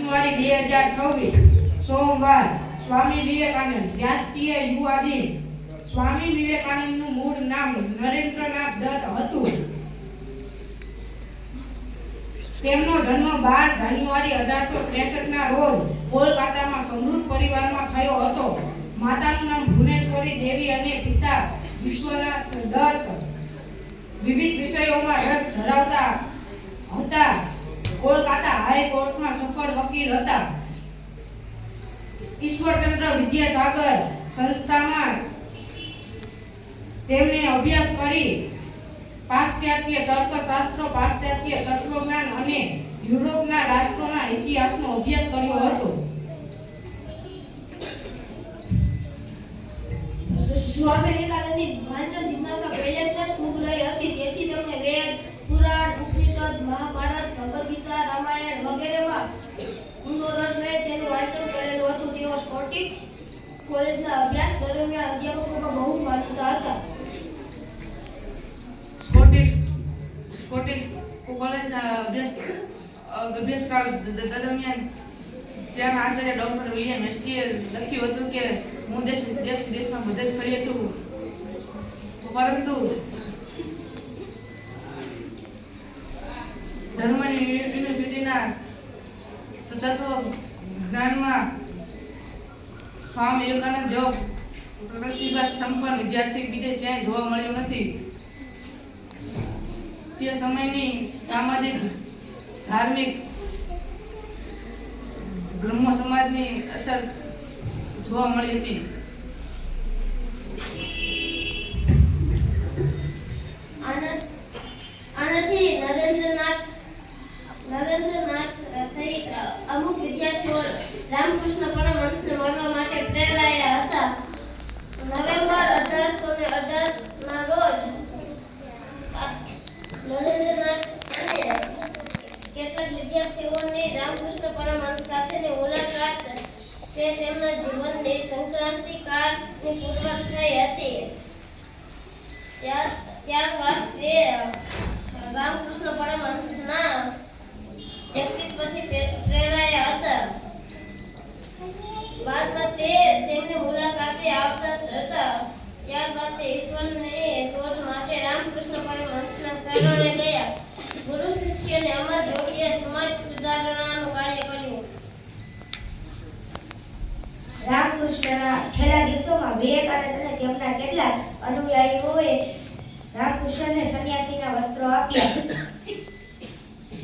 જાન્યુઆરી 2026 સોમવાર સ્વામી વિવેકાનંદ રાષ્ટ્રીય યુવા દિન। સ્વામી વિવેકાનંદનું મૂળ નામ નરેન્દ્રનાથ દત્ત હતું। તેમનો જન્મ 12 જાન્યુઆરી 1863 ના રોજ કોલકાતામાં સમૃદ્ધ પરિવારમાં થયો હતો। માતાનું નામ ભુવનેશ્વરી દેવી અને પિતા વિશ્વનાથ દત્ત વિવિધ વિષયોમાં રસ ધરાવતા હતા। કોલકાતા હાઈકોર્ટમાં સફળ વકીલ હતા। ઈશ્વરચંદ્ર વિદ્યાસાગર સંસ્થામાં તેમણે અભ્યાસ કરી પાશ્ચાત્ય તર્કશાસ્ત્ર, પાશ્ચાત્ય તત્વજ્ઞાન અને યુરોપના રાષ્ટ્રોના ઇતિહાસનો અભ્યાસ કર્યો હતો। સ્વામી વિવેકાનંદની વાંચન જિજ્ઞાસા પહેલેથી જ ખૂબ રહી હતી, તેથી તેમણે વેદ, પુરાણ, ઉપનિષદ, મહાભારત, ભગવદ ગીતા, રામાયણ વગેરેમાં ઊંડો રસ લઈ તેનું વાંચન કરેલું હતું। તેઓ સ્કોટિશ કોલેજના અભ્યાસ દરમિયાન અધ્યાપકોમાં બહુ માનીતા હતા। સ્કોટિશ કોલેજના અભ્યાસકાળ દરમિયાન ત્યાંના આચાર્ય ડોક્ટર વિલિયમ હેસ્ટીએ લખ્યું હતું કે હું દેશ વિદેશમાં બધે જ ફર્યો છું, પરંતુ ધર્મની યુનિવર્સિટીના તત્વ જ્ઞાનમાં સ્વામી વિવેકાનંદ જેવો પ્રતિભા સંપન્ન વિદ્યાર્થી બીજે ક્યાંય જોવા મળ્યો નથી। તે સમયની સામાજિક, ધાર્મિક, બ્રહ્મ સમાજની અસર જોવા મળી હતી। આનાથી નરેન્દ્રનાથ સહિત અમુક વિદ્યાર્થીઓ રામકૃષ્ણ પરમહંસને મળવા માટે પ્રેરાયા હતા। નવેમ્બર 1818 ના રોજ નરેન્દ્રનાથ અને કેટલાક વિદ્યાર્થીઓની રામકૃષ્ણ પરમહંસ સાથેની મુલાકાત તે તેમના જીવનની સંક્રાંતિકારની પુરવાર થઈ હતી। ત્યારબાદ તે રામકૃષ્ણ પરમહંસના વ્યક્તિત્વથી પ્રેરાયા હતા। બાદમાં તે તેમની મુલાકાતે આવતા હતા। ત્યારબાદ તે ઈશ્વરની શોધ માટે રામકૃષ્ણ પરમહંસના શરણે ગયા। ગુરુ શિષ્યને અમર જોડીએ સમાજ સુધારણાનું કાર્ય કર્યું। રામકૃષ્ણના છેલ્લા દિવસોમાં વિવેકાનંદ અને તેમના કેટલાક અનુયાયીઓએ રામકૃષ્ણને સંન્યાસીના વસ્ત્રો આપ્યા,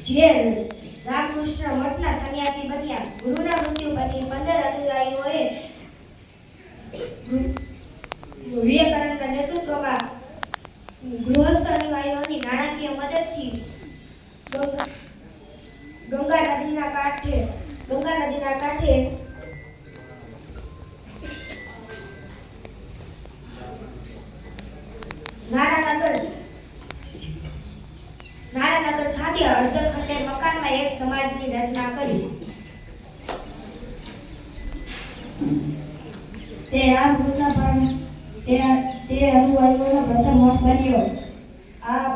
જે રામકૃષ્ણ મઠના સંન્યાસી બન્યા। ગુરુના મૃત્યુ પછી 15 અનુયાયીઓએ વિવેકાનંદના નેતૃત્વમાં ગૃહસ્થ અનુયાયીઓની નાણાકીય મદદથી ગંગા નદીના કાંઠે નારાનગર ખાતે અડધા ખંડે મકાનમાં એક સમાજની રચના કરી। તે અનુયાયીઓનો પ્રથમ મઠ બન્યો। આ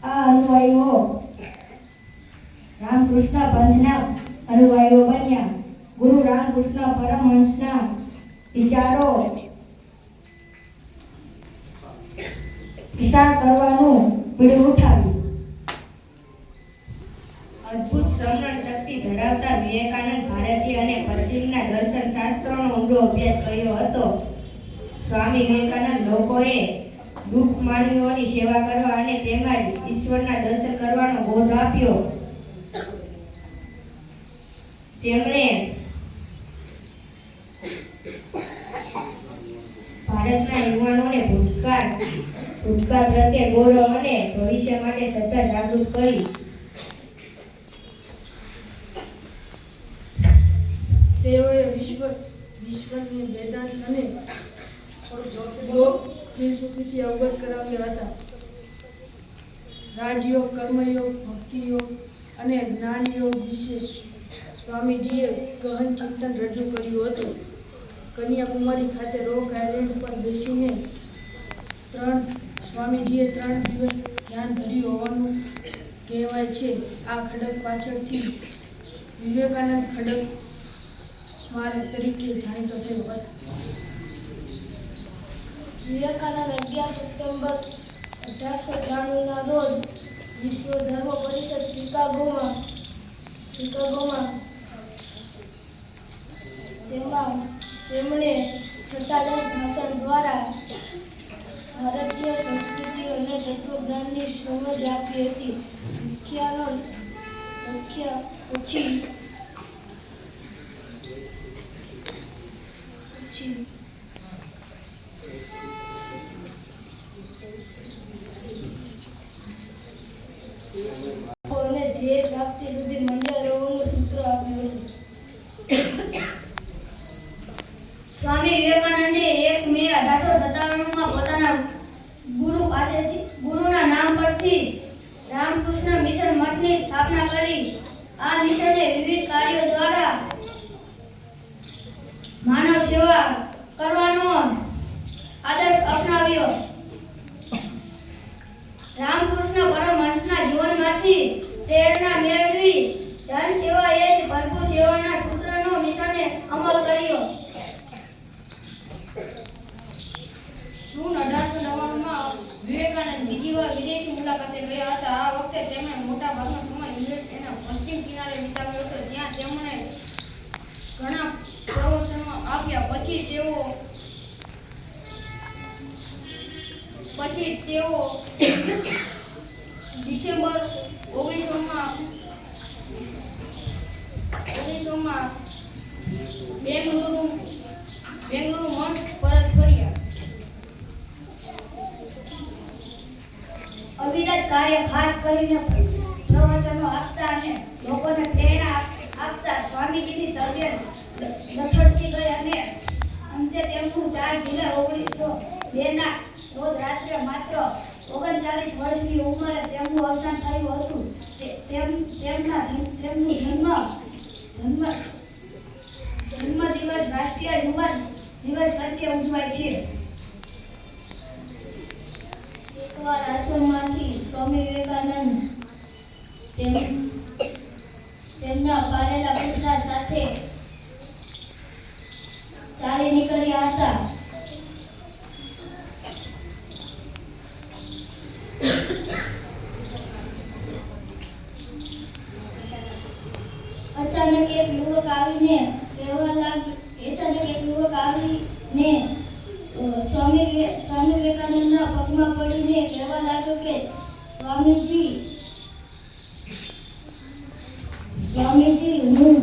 અનુયાયીઓ રામકૃષ્ણ પંથના અનુયાયીઓ બન્યા। ગુરુ રામકૃષ્ણ પરમહંસના વિચારો પ્રસાર કરવાનું બીડું ઉઠાવ્યું। અદ્ભુત સમરણ શક્તિ ધરાવતા વિવેકાનંદ ભારતીય અને પશ્ચિમના દર્શન શાસ્ત્રોનો ઊંડો અભ્યાસ કર્યો હતો। સ્વામી વિવેકાનંદ લોકોએ દુઃખ માનવીઓની સેવા કરવા અને તેમજ ઈશ્વરના દર્શન કરવાનો બોધ આપ્યો। તેમણે ભારતના યુવાનોને ભૂતકાળ પ્રત્યે ગૌરવ અને ભવિષ્ય માટે શ્રદ્ધા જાગૃત કરી। તેઓએ વિશ્વની વેદાંત અને યોગ ફિલસૂફીથી અવગત કરાવ્યા હતા। રાજયોગ, કર્મયોગ, ભક્તિયોગ અને જ્ઞાનયોગ વિશે સ્વામીજીએ ગહન ચિંતન રજૂ કર્યું હતું। કન્યાકુમારી ખાતે રોક આઇલેન્ડ પર બેસીને સ્વામીજીએ 3 દિવસ ધ્યાન ધર્યું હોવાનું કહેવાય છે। આ ખડક પાછળથી વિવેકાનંદ ખડક સ્મારક તરીકે જાણીતો થયો હતો. વિવેકાનંદ 11 સપ્ટેમ્બર 1893ના રોજ વિશ્વ ધર્મ પરિષદ શિકાગોમાં તેમણે સત્તાધાર ભાષણ દ્વારા ભારતીય સંસ્કૃતિ અને તત્વજ્ઞાનની સમજ આપી હતી. અને ધ્યેય પ્રાપ્તિ સુધી મંડળ રહેવાનું સૂત્ર આપ્યું હતું. સ્વામી વિવેકાનંદે 1 મે 1857માં પોતાના ગુરુના નામ પરથી રામકૃષ્ણ મિશન મઠની સ્થાપના કરી. આ મિશને વિવિધ કાર્યો દ્વારા માનવ સેવા કરવાનો આદર્શ અપનાવ્યો. રામકૃષ્ણ પરમહંસના જીવનમાંથી પ્રેરણા મેળવી જન સેવા એ જ પ્રભુ સેવાના સૂત્રનો મિશને અમલ કર્યો. જૂન 1899માં વિવેકાનંદ બીજી વાર વિદેશી મુલાકાતે ગયા હતા. આ વખતે તેમણે મોટા ભાગનો સમય યુએસએના પશ્ચિમ કિનારે વિતાવ્યો હતો, જ્યાં તેમણે ઘણા પ્રવચનો આપ્યા. પછી તેઓ ડિસેમ્બર 1900માં બેંગલુરુ મઠ પરત ફર્યા. અવિરત કાર્ય, ખાસ કરીને પ્રવચનો આપતા અને લોકોને પ્રેરણા આપતા સ્વામીજીની તબિયત લથડતી ગઈ અને અંતે તેમનું 4 જુલાઈ 1902ના રોજ રાત્રે માત્ર 39 વર્ષની ઉંમરે તેમનું અવસાન થયું હતું. તેમનું જન્મદિવસ રાષ્ટ્રીય યુવા દિવસ તરીકે ઉજવાય છે. એકવાર આશ્રમમાંથી સ્વામી વિવેકાનંદ તેમના પાળેલા પુત્ર સાથે ચાલી નીકળ્યા હતા. અચાનક એક યુવક આવીને સ્વામી વિવેકાનંદના પગમાં પડીને કહેવા લાગ્યો કે સ્વામીજી, હું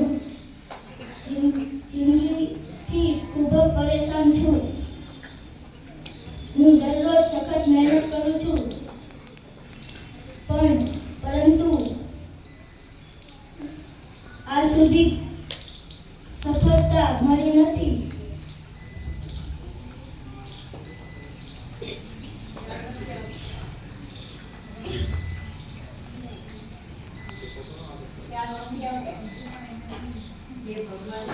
જિંદગીથી ખૂબ જ પરેશાન છું. હું દરરોજ સખત મહેનત કરું છું, પરંતુ આજ સુધી સફળતા મળી નથી. ભગવાન